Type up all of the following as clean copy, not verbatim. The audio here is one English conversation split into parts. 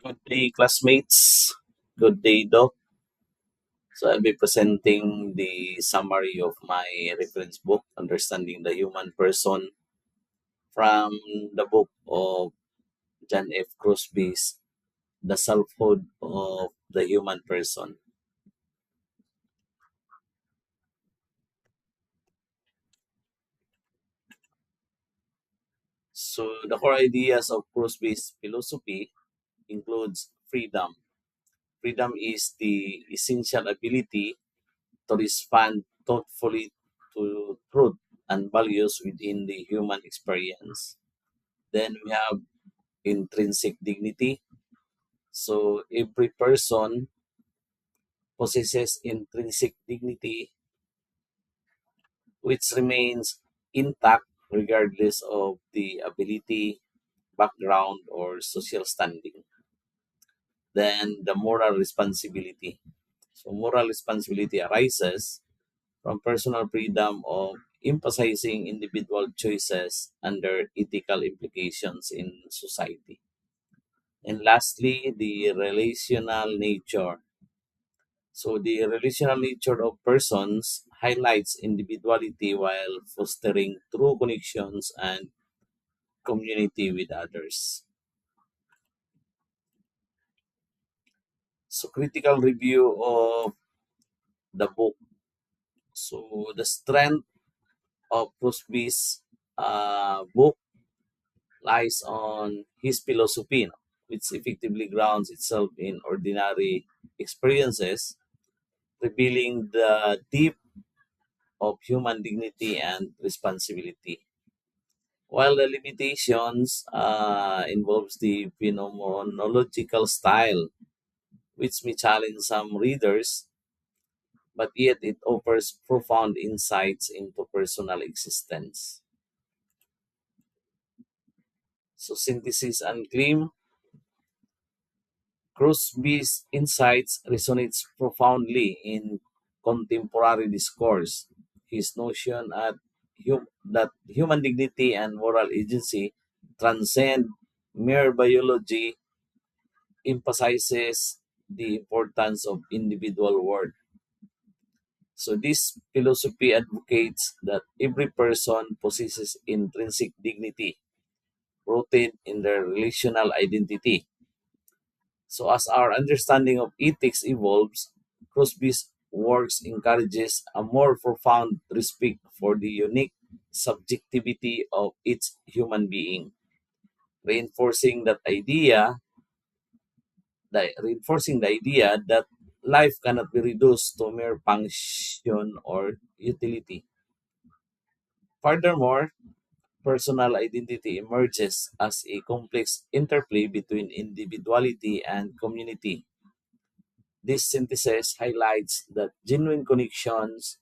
Good day, classmates. Good day, Doc. So I'll be presenting the summary of my reference book, Understanding the Human Person, from the book of John F. Crosby's The Selfhood of the Human Person. So the core ideas of Crosby's philosophy includes freedom. Freedom is the essential ability to respond thoughtfully to truth and values within the human experience. Then we have intrinsic dignity. So every person possesses intrinsic dignity which remains intact regardless of the ability, background, or social standing. Then the moral responsibility. So moral responsibility arises from personal freedom of emphasizing individual choices under ethical implications in society. And lastly, the relational nature. So the relational nature of persons highlights individuality while fostering true connections and community with others. So critical review of the book. So the strength of Crosby's book lies on his philosophy, no, which effectively grounds itself in ordinary experiences, revealing the deep of human dignity and responsibility. While the limitations involves the phenomenological style, which may challenge some readers, but yet it offers profound insights into personal existence. So synthesis and claim, Crosby's insights resonates profoundly in contemporary discourse. His notion that human dignity and moral agency transcend mere biology emphasizes the importance of individual worth. So this philosophy advocates that every person possesses intrinsic dignity rooted in their relational identity. So as our understanding of ethics evolves, Crosby's works encourages a more profound respect for the unique subjectivity of each human being, reinforcing reinforcing the idea that life cannot be reduced to mere function or utility. Furthermore, personal identity emerges as a complex interplay between individuality and community. This synthesis highlights that genuine connections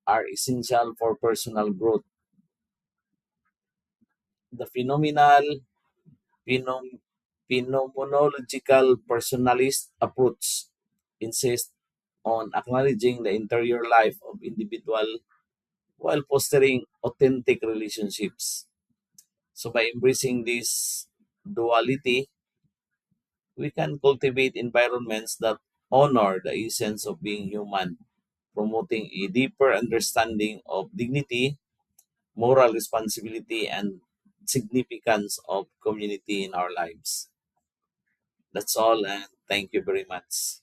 are essential for personal growth. The phenom- phenomenological personalist approach insists on acknowledging the interior life of individual while fostering authentic relationships. So by embracing this duality, we can cultivate environments that honor the essence of being human, promoting a deeper understanding of dignity, moral responsibility, and significance of community in our lives. That's all, and thank you very much.